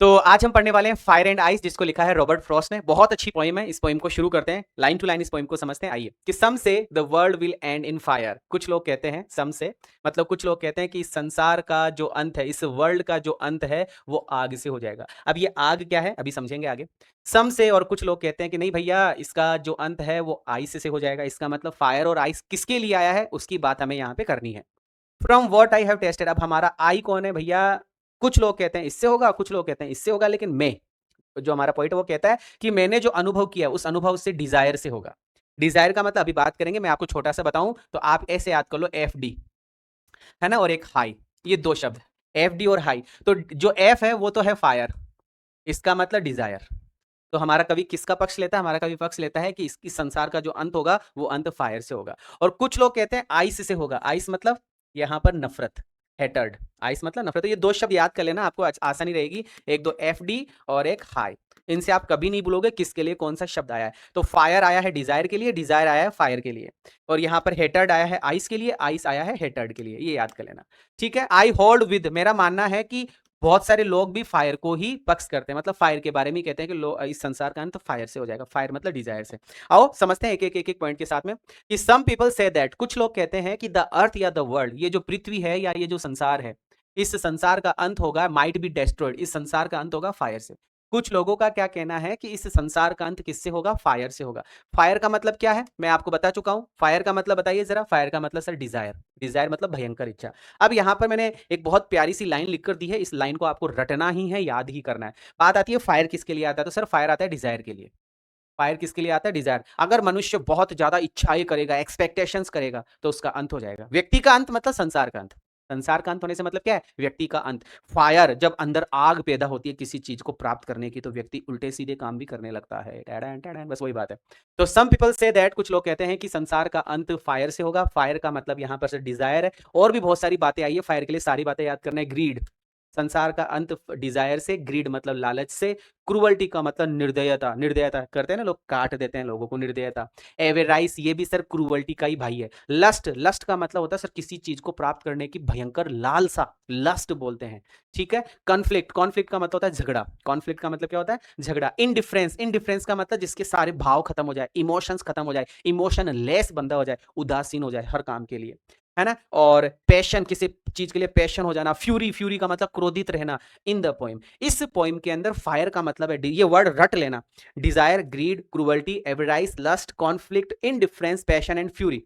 तो आज हम पढ़ने वाले हैं फायर एंड आइस, जिसको लिखा है रॉबर्ट फ्रॉस्ट ने। बहुत अच्छी पोइम है। इस पोइम को शुरू करते हैं, लाइन टू लाइन इस पोइम को समझते हैं। आइए कि सम से the world will and in fire. कुछ लोग कहते हैं, सम से मतलब कुछ लोग कहते हैं कि इस संसार का जो अंत है, इस वर्ल्ड का जो अंत है, वो आग से हो जाएगा। अब ये आग क्या है, अभी समझेंगे आगे। सम से और कुछ लोग कहते हैं कि नहीं भैया, इसका जो अंत है वो आइस से हो जाएगा। इसका मतलब फायर और आइस किसके लिए आया है, उसकी बात हमें यहाँ पे करनी है। From what I have tested. अब हमारा आई कौन है भैया? कुछ लोग कहते हैं इससे होगा, कुछ लोग कहते हैं इससे होगा, लेकिन मैं, जो हमारा पॉइंट है वो कहता है कि मैंने जो अनुभव किया उस अनुभव से डिजायर से होगा। डिजायर का मतलब अभी बात करेंगे। मैं आपको छोटा सा बताऊं तो आप ऐसे याद कर लो, एफ डी है ना, और एक हाई, ये दो शब्द, एफ डी और हाई। तो जो एफ है वो तो है फायर, इसका मतलब डिजायर। तो हमारा कवि किसका पक्ष लेता है? हमारा कवि पक्ष लेता है कि इस संसार का जो अंत होगा वो अंत फायर से होगा। और कुछ लोग कहते हैं आइस से होगा। आइस मतलब यहां पर नफरत, हेटर्ड। आइस मतलब नफरत। तो ये दो शब्द याद कर लेना, आपको आसानी रहेगी। एक दो एफ डी और एक हाई। इनसे आप कभी नहीं भूलोगे किसके लिए कौन सा शब्द आया है। तो फायर आया है डिजायर के लिए, डिजायर आया है फायर के लिए, और यहां पर हेटर्ड आया है आइस के लिए, आइस आया है हेटर्ड के लिए। ये याद कर लेना, ठीक है। आई होल्ड विद, मेरा मानना है कि बहुत सारे लोग भी फायर को ही पक्ष करते हैं, मतलब फायर के बारे में कहते हैं कि इस संसार का अंत फायर से हो जाएगा। फायर मतलब डिजायर से। आओ समझते हैं एक एक पॉइंट के साथ में कि सम पीपल से दैट, कुछ लोग कहते हैं कि द अर्थ या द वर्ल्ड, ये जो पृथ्वी है या ये जो संसार है, इस संसार का अंत होगा, माइट बी डेस्ट्रॉयड, इस संसार का अंत होगा फायर से। कुछ लोगों का क्या कहना है कि इस संसार का अंत किससे होगा? फायर से होगा। फायर का मतलब क्या है, मैं आपको बता चुका हूं। फायर का मतलब बताइए जरा। फायर का मतलब सर डिजायर, डिजायर मतलब भयंकर इच्छा। अब यहां पर मैंने एक बहुत प्यारी सी लाइन लिखकर दी है, इस लाइन को आपको रटना ही है, याद ही करना है। बात आती है फायर किसके लिए आता है, तो सर फायर आता है डिजायर के लिए। फायर किसके लिए आता है? डिजायर। अगर मनुष्य बहुत ज्यादा इच्छाएं करेगा, एक्सपेक्टेशंस करेगा, तो उसका अंत हो जाएगा। व्यक्ति का अंत मतलब संसार का अंत। संसार का अंत होने से मतलब क्या है? व्यक्ति का अंत। फायर, जब अंदर आग पैदा होती है किसी चीज को प्राप्त करने की, तो व्यक्ति उल्टे सीधे काम भी करने लगता है। टैडैन टैडैन, बस वही बात है। तो सम पीपल से दैट, कुछ लोग कहते हैं कि संसार का अंत फायर से होगा। फायर का मतलब यहां पर से डिजायर है। और भी बहुत सारी बातें आई है फायर के लिए, सारी बातें याद करना है। ग्रीड, संसार का अंत डिजायर से, ग्रीड मतलब लालच से, क्रूअल्टी का मतलब निर्दयता, निर्दयता करते हैं ना लोग, काट देते हैं लोगों को, निर्दयता। एवेराइस, ये भी सर क्रूअल्टी का ही भाई है। लस्ट, लस्ट का मतलब होता है सर किसी चीज को प्राप्त करने की भयंकर लालसा, लस्ट बोलते हैं, ठीक है। कॉन्फ्लिक्ट, कॉन्फ्लिक्ट का मतलब होता है झगड़ा। कॉन्फ्लिक्ट का मतलब क्या होता है? झगड़ा। इनडिफरेंस, इनडिफरेंस का मतलब जिसके सारे भाव खत्म हो जाए, इमोशंस खत्म हो जाए, इमोशन लेस बंदा हो जाए, उदासीन हो जाए हर काम के लिए, है ना। और पैशन, किसी चीज के लिए पैशन हो जाना। फ्यूरी, फ्यूरी का मतलब क्रोधित रहना। इन द पोइम, इस पोइम के अंदर फायर का मतलब है, ये वर्ड रट लेना, desire, greed, cruelty, avarice, lust, conflict, indifference, passion and fury.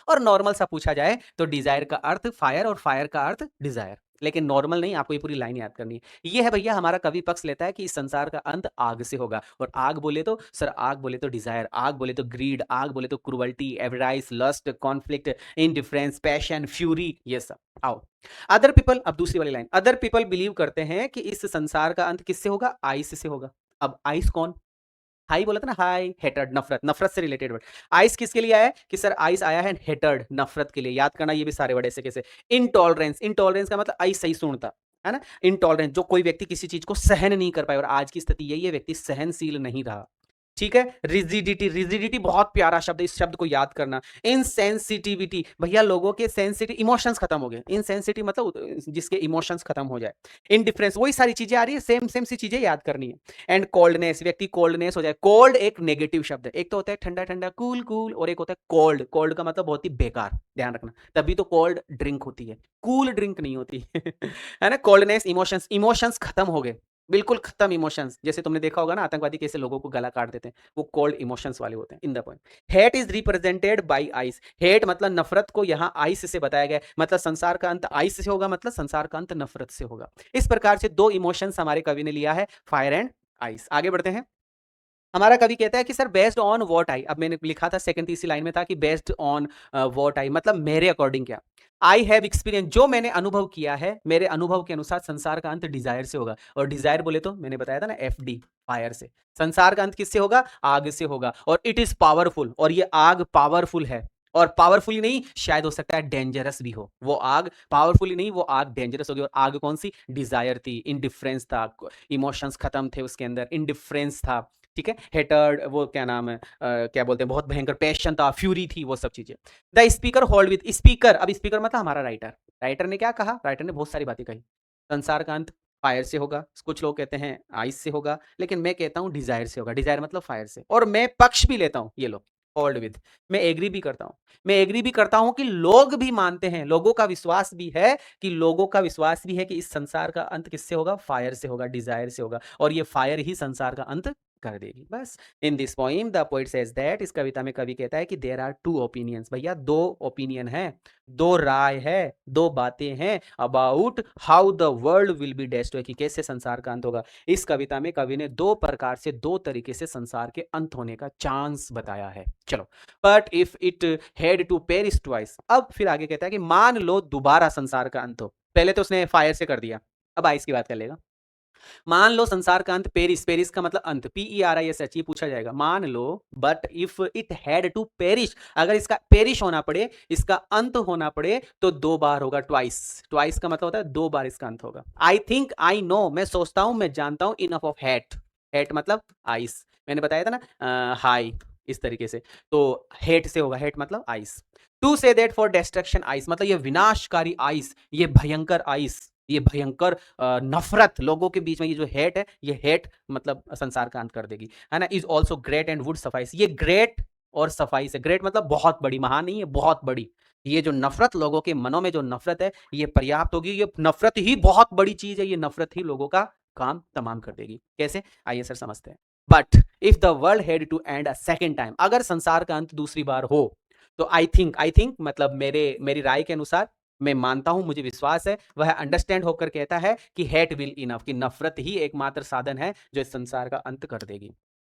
और नॉर्मल सा पूछा जाए तो डिजायर का अर्थ फायर और फायर का अर्थ डिजायर, लेकिन नॉर्मल नहीं, आपको ये पूरी लाइन याद करनी है। ये है भैया हमारा कवि पक्ष लेता है कि इस संसार का अंत आग से होगा। और आग बोले तो सर, आग बोले तो डिजायर, आग बोले तो ग्रीड, आग बोले तो cruelty, avarice, lust, conflict, indifference, passion, fury, ये सब। आओ अदर पीपल, अब दूसरी वाली लाइन, अदर पीपल बिलीव करते हैं कि इस संसार का अंत किससे होगा? आइस से होगा। अब आइस कौन? हाई बोला था ना, हाई, हेटर्ड, नफरत, नफरत से रिलेटेड वर्ड। आइस किसके लिए आया है? कि सर आइस आया है हेटर्ड, नफरत के लिए। याद करना ये भी सारे वर्ड ऐसे कैसे। इनटॉलरेंस, इनटॉलरेंस का मतलब असहिष्णुता, है ना। इनटॉलरेंस, जो कोई व्यक्ति किसी चीज को सहन नहीं कर पाए, और आज की स्थिति यही है, व्यक्ति सहनशील नहीं रहा, ठीक है। रिजिडिटी, रिजिडिटी बहुत प्यारा शब्द है, इस शब्द को याद करना। इनसेंसिटिविटी, भैया लोगों के सेंसिटिव इमोशंस खत्म हो गए। इनसेंसिटिव मतलब जिसके इमोशंस खत्म हो जाए। इनडिफरेंस, वही सारी चीजें आ रही है, सेम सेम सी चीजें याद करनी है। एंड कोल्डनेस, व्यक्ति कोल्डनेस हो जाए। कोल्ड एक नेगेटिव शब्द है। एक तो होता है ठंडा ठंडा, कूल कूल, और एक होता है कोल्ड। कोल्ड का मतलब बहुत ही बेकार, ध्यान रखना। तभी तो कोल्ड ड्रिंक होती है, कूल ड्रिंक नहीं होती है ना। कोल्डनेस, इमोशंस, इमोशंस खत्म हो गए, बिल्कुल खत्म इमोशंस। जैसे तुमने देखा होगा ना, आतंकवादी कैसे लोगों को गला काट देते हैं, वो कोल्ड इमोशंस वाले होते हैं। In the point, hate is represented by ice. Hate मतलब नफरत को यहाँ आइस से बताया गया, मतलब संसार का अंत आइस से होगा, मतलब संसार का अंत नफरत से होगा। इस प्रकार से दो इमोशंस हमारे कवि ने लिया है, फायर एंड आइस। आगे बढ़ते हैं। हमारा कवि कहता है कि sir based on what I, अब मैंने लिखा था सेकंड तीसरी लाइन में था कि बेस्ड ऑन वॉट आई, मतलब मेरे अकॉर्डिंग क्या, आई हैव एक्सपीरियंस, जो मैंने अनुभव किया है, मेरे अनुभव के अनुसार संसार का अंत डिजायर से होगा। और डिजायर बोले तो मैंने बताया था ना, एफ डी, फायर से। संसार का अंत किससे होगा? आग से होगा। और इट इज पावरफुल, और ये आग पावरफुल है। और पावरफुल नहीं, शायद हो सकता है डेंजरस भी हो। वो आग पावरफुल नहीं, वो आग डेंजरस होगी। और आग कौन सी? डिजायर थी, इनडिफरेंस था, इमोशंस खत्म थे उसके अंदर, इनडिफरेंस था, ठीक है। हेटर्ड, वो क्या नाम है, क्या बोलते हैं, बहुत भयंकर पैशन था, फ्यूरी थी, वो सब चीजें। The speaker hold with, speaker, अब स्पीकर मतलब हमारा राइटर। राइटर ने क्या कहा? राइटर ने बहुत सारी बातें कही। संसार का अंत फायर से होगा, कुछ लोग कहते हैं आइस से होगा, लेकिन मैं कहता हूँ डिजायर से होगा। डिजायर मतलब फायर से। और मैं पक्ष भी लेता हूँ, ये लो होल्ड विद, मैं एग्री भी करता हूँ। मैं एग्री भी करता हूँ कि लोग भी मानते हैं, लोगों का विश्वास भी है कि लोगों का विश्वास भी है कि इस संसार का अंत किससे होगा? फायर से होगा, डिजायर से होगा, और ये फायर ही संसार का अंत कर देगी। बस in this poem the poet says that, इस कविता में कवि कहता है कि देयर आर टू ओपिनियंस, भैया दो ओपिनियन है, दो राय है, दो बातें हैं about how the world will be destroy, कि कैसे संसार का अंत होगा। इस कविता में कवि ने दो प्रकार से, दो तरीके से संसार के अंत होने का चांस बताया है। चलो, but if it had to perish twice, अब फिर आगे कहता है कि मान लो दोबारा संसार का अंत हो। पहले तो उसने फायर से कर दिया, अब आइस की बात कर लेगा। मान लो संसार का अंत, पेरिस, पेरिस का मतलब अंत, PERIS, ये पूछा जाएगा। मान लो, but if it had to perish, अगर इसका पेरिश होना पड़े, इसका अंत होना पड़े, तो दो बार होगा, ट्वाइस। ट्वाइस का मतलब होता है दो बार इसका अंत होगा। आई थिंक, आई नो, मैं सोचता हूं, मैं जानता हूं, इनफ ऑफ हैट, हैट मतलब आइस, मैंने बताया था ना, हाई, इस तरीके से। तो हेट से होगा, हेट मतलब ice. To say that for destruction ice, मतलब ये विनाशकारी आइस, ये भयंकर आइस, ये भयंकर नफरत लोगों के बीच में, ये जो हेट है, ये हेट मतलब संसार का अंत कर देगी, है ना। Is also great and would suffice, ये ग्रेट और सफाई से, ग्रेट मतलब बहुत बड़ी, महान नहीं है, बहुत बड़ी। ये जो नफरत, लोगों के मनों में जो नफरत है, ये पर्याप्त होगी। ये नफरत ही बहुत बड़ी चीज है, ये नफरत ही लोगों का काम तमाम कर देगी। कैसे? आइए सर समझते हैं। But if the world had to end a second time, अगर संसार का अंत दूसरी बार हो, तो आई थिंक मतलब मेरी राय के अनुसार, मैं मानता हूं, मुझे विश्वास है, वह अंडरस्टैंड होकर कहता है कि हेट विल इनफ, कि नफरत ही एकमात्र साधन है जो इस संसार का अंत कर देगी।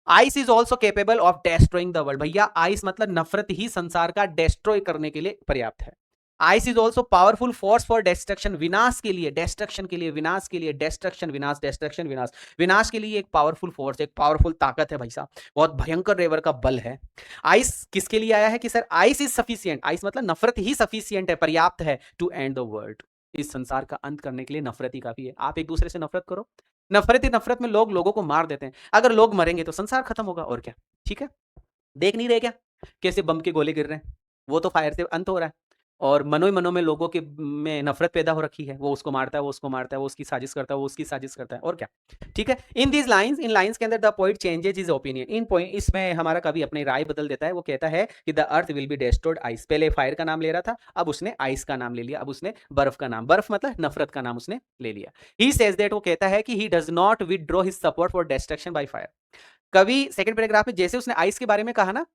Ice is also capable of destroying the world, भैया आइस मतलब नफरत ही संसार का डेस्ट्रॉय करने के लिए पर्याप्त है। Ice is also powerful force for destruction, विनाश के लिए, डिस्ट्रक्शन के लिए, विनाश के लिए, डिस्ट्रक्शन विनाश, डिस्ट्रक्शन विनाश, विनाश के लिए एक पावरफुल फोर्स, एक पावरफुल ताकत है भाई साहब, बहुत भयंकर रेवर का बल है। आइस किसके लिए आया है? कि sir ice is sufficient, ice मतलब नफरत ही सफिशियंट है, पर्याप्त है, टू एंड द वर्ल्ड, इस संसार का अंत करने के लिए नफरत ही काफी है। आप एक दूसरे से नफरत करो, नफरत ही नफरत में लोग लोगों को मार देते हैं, अगर लोग मरेंगे तो संसार खत्म होगा, और क्या। ठीक है, देख नहीं रहे क्या कैसे बम के गोले गिर रहे हैं? वो तो फायर से अंत हो रहा है, और मनो ही मनो में लोगों के में नफरत पैदा हो रखी है, वो उसको मारता है, वो उसको मारता है, वो उसकी साजिश करता है, वो उसकी साजिश करता है, और क्या। ठीक है, in these lines, in lines के अंदर the poet changes his opinion, in point, इसमें हमारा कवि अपनी राय बदल देता है। वो कहता है कि the earth will be destroyed ice, पहले फायर का नाम ले रहा था, अब उसने आइस का नाम ले लिया, अब उसने बर्फ का नाम, बर्फ मतलब नफरत का नाम उसने ले लिया। ही सेज दैट, वो कहता है कि he does not withdraw his support for destruction by fire. कवि सेकंड पैराग्राफ में जैसे उसने आइस के बारे में कहा ना,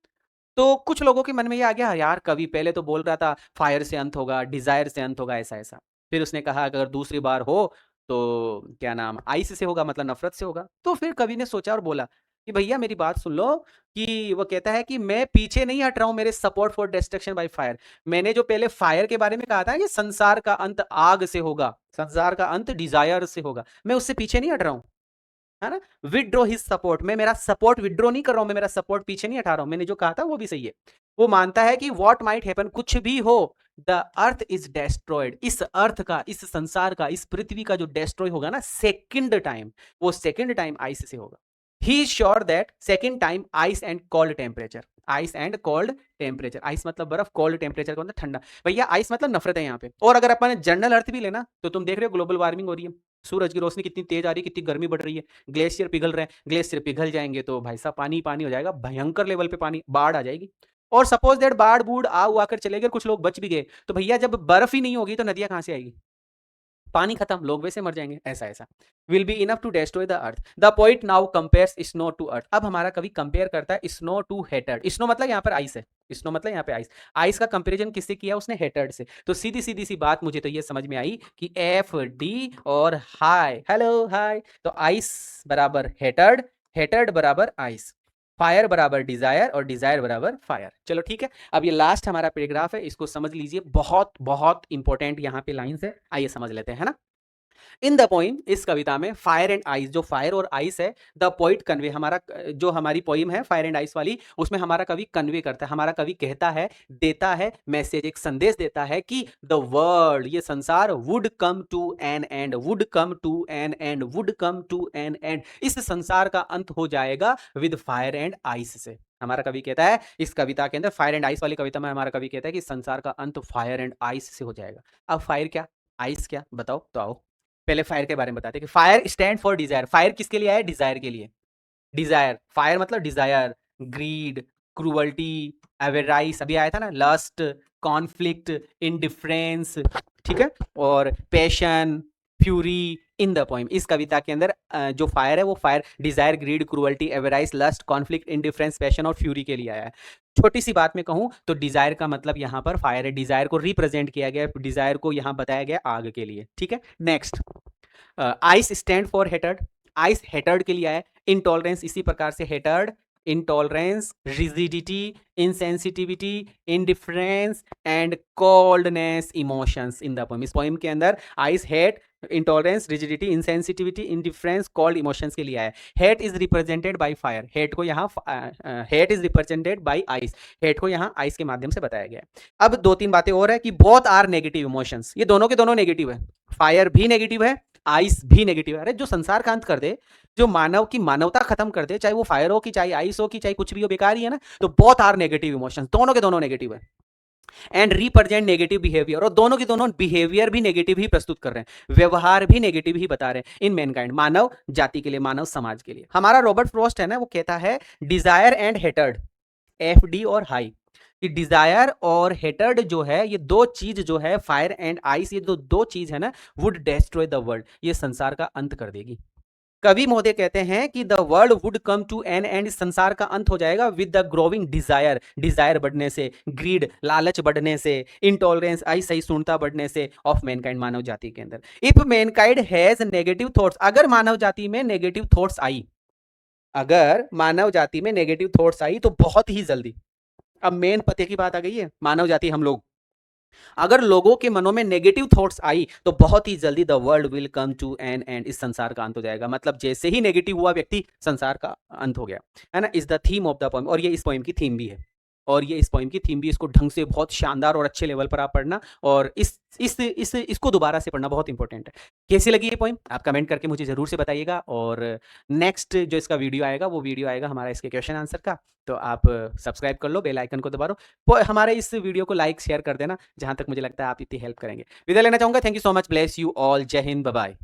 तो कुछ लोगों के मन में ये आ गया, यार कवि पहले तो बोल रहा था फायर से अंत होगा, डिजायर से अंत होगा, ऐसा ऐसा। फिर उसने कहा अगर दूसरी बार हो तो क्या नाम, आइस से होगा, मतलब नफरत से होगा। तो फिर कवि ने सोचा और बोला कि भैया मेरी बात सुन लो, कि वो कहता है कि मैं पीछे नहीं हट रहा हूं मेरे support for destruction by fire. मैंने जो पहले फायर के बारे में कहा था कि संसार का अंत आग से होगा, संसार का अंत डिजायर से होगा, मैं उससे पीछे नहीं हट रहा हूं, है ना। विदड्रॉ हिज सपोर्ट, मैं मेरा सपोर्ट विदड्रॉ नहीं कर रहा हूं, मैं मेरा सपोर्ट पीछे नहीं हटा रहा हूं, मैंने जो कहा था वो भी सही है। वो मानता है कि व्हाट माइट हैपन, कुछ भी हो, द अर्थ इज डेस्ट्रॉयड, इस अर्थ का, इस संसार का, इस पृथ्वी का जो डेस्ट्रॉय होगा ना सेकंड टाइम, वो सेकंड टाइम आइस से होगा। He is sure that second time ice and cold temperature, ice and cold temperature, ice मतलब बर्फ, कोल्ड टेम्परेचर का मतलब ठंडा। भैया आइस मतलब नफरत है यहाँ पे। और अगर अपन जनरल अर्थ भी लेना, तो तुम देख रहे हो ग्लोबल वार्मिंग हो रही है, सूरज की रोशनी कितनी तेज आ रही है, कितनी गर्मी बढ़ रही है, ग्लेशियर पिघल रहे हैं, ग्लेशियर पिघल जाएंगे तो भाई साहब पानी पानी हो जाएगा, भयंकर लेवल पे पानी, बाढ़ आ जाएगी। और सपोज दैट बाढ़ बूढ़ आकर चले गए, कुछ लोग बच भी गए, तो भैया जब बर्फ ही नहीं होगी तो नदियां कहां से आएगी? पानी खत्म, लोग वैसे मर जाएंगे, ऐसा ऐसा। Will be enough to destroy the earth. The poet now compares snow to earth, अब हमारा कवि कंपेयर करता है स्नो टू हेटर्ड। स्नो मतलब यहाँ पर आइस है, स्नो मतलब यहाँ पे आइस, आइस का कंपेरिजन किससे किया उसने? हेटर्ड से। तो सीधी सीधी सी बात मुझे तो ये समझ में आई कि एफ डी और हाई, हेलो हाई, तो आइस बराबर हेटर्ड, हेटर्ड बराबर आइस, फायर बराबर डिजायर, और डिजायर बराबर फायर। चलो ठीक है, अब ये लास्ट हमारा पैराग्राफ है, इसको समझ लीजिए, बहुत बहुत इंपॉर्टेंट यहाँ पे लाइंस है, आइए समझ लेते हैं, है ना। इन द पोइम, इस कविता में फायर एंड आइस, जो फायर और आइस है, द पोइट कन्वे, हमारा जो हमारी पोइम है फायर एंड आइस वाली, उसमें हमारा कवि कन्वे करता है, हमारा कवि कहता है, देता है मैसेज, एक संदेश देता है कि द वर्ल्ड, ये संसार, would come to an end, would come to an end, would come to an end, इस संसार का अंत हो जाएगा विद फायर एंड आइस से। हमारा कवि कहता है इस कविता के अंदर, फायर एंड आइस वाली कविता में हमारा कवि कहता है कि संसार का अंत फायर एंड आइस से हो जाएगा। अब फायर क्या, आइस क्या, बताओ तो आओ। पहले फायर के बारे में बताते हैं कि fire stand for Dzire. Fire किसके लिए आया? डिजायर के लिए। डिजायर, फायर मतलब डिजायर, ग्रीड, क्रूअल्टी, एवेराइस अभी आया था ना, लस्ट, कॉन्फ्लिक्ट, इनडिफरेंस, ठीक है, और passion, fury in the poem. इस कविता के अंदर जो फायर है वो fire desire, greed, cruelty, avarice, lust, conflict, indifference, passion और फ्यूरी के लिए आया है। छोटी सी बात में कहूं तो डिजायर का मतलब यहाँ पर फायर है, डिजायर को रिप्रेजेंट किया गया, डिजायर को यहाँ बताया गया आग के लिए, ठीक है। Next, ice stand for hatred. Ice hatred के लिए आया। इंटॉलरेंस इसी प्रकार से hatred, intolerance, rigidity, insensitivity, indifference and coldness emotions in the poem. इस पोएम के अंदर ice, hate, intolerance, rigidity, insensitivity, indifference, cold emotions के लिए आया है। Hate is represented by fire. Hate को यहाँ hate is represented by ice. Hate को यहाँ आइस के माध्यम से बताया गया है। अब दो तीन बातें और है कि बोथ आर नेगेटिव इमोशंस। ये दोनों के दोनों नेगेटिव है। फायर भी नेगेटिव है, आइस भी नेगेटिव है। अरे जो संसार का अंत कर दे, जो मानव की मानवता खत्म कर दे, चाहे वो फायर हो कि चाहे आइस हो कि चाहे कुछ भी हो, बेकार ही है ना। तो बोथ आर नेगेटिव इमोशंस, दोनों के दोनों नेगेटिव है। एंड रिप्रेजेंट नेगेटिव बिहेवियर, और दोनों के दोनों बिहेवियर भी नेगेटिव ही प्रस्तुत कर रहे हैं, व्यवहार भी नेगेटिव ही बता रहे हैं इन मैनकाइंड, मानव जाति के लिए, मानव समाज के लिए। हमारा रॉबर्ट फ्रॉस्ट है ना, वो कहता है desire and hatred, F D और हाई, कि डिजायर और हेटर्ड जो है, ये दो चीज जो है, फायर एंड आइस, ये दो चीज है ना, वुड डेस्ट्रॉय द वर्ल्ड, ये संसार का अंत कर देगी। कवि महोदय कहते हैं कि the world would come to an end, संसार का अंत हो जाएगा with the growing desire, desire बढ़ने से, ग्रीड लालच बढ़ने से, इंटॉलरेंस असहिष्णुता बढ़ने से ऑफ मैनकाइंड, मानव जाति के अंदर। If Mankind has negative thoughts, अगर मानव जाति में नेगेटिव थॉट्स आई, अगर मानव जाति में नेगेटिव थॉट्स आई तो बहुत ही जल्दी, अब मेन पते की बात आ गई है, मानव जाति हम लोग, अगर लोगों के मनों में नेगेटिव थॉट्स आई तो बहुत ही जल्दी the world will come to an end, इस संसार का अंत हो जाएगा। मतलब जैसे ही नेगेटिव हुआ व्यक्ति, संसार का अंत हो गया, है ना। Is the theme of the poem, और ये इस पोएम की थीम भी है, और ये इस पोएम की थीम भी। इसको ढंग से बहुत शानदार और अच्छे लेवल पर आप पढ़ना, और इसको दोबारा से पढ़ना बहुत इंपॉर्टेंट है। कैसी लगी ये पोएम आप कमेंट करके मुझे जरूर से बताइएगा। और नेक्स्ट जो इसका वीडियो आएगा, वो वीडियो आएगा हमारा इसके क्वेश्चन आंसर का, तो आप सब्सक्राइब कर लो, बेल आइकन को दबा दो, हमारे इस वीडियो को लाइक शेयर कर देना, जहां तक मुझे लगता है आप इतनी हेल्प करेंगे। विदा लेना चाहूंगा। Thank you so much, bless you all, जय हिंद, बाय बाय।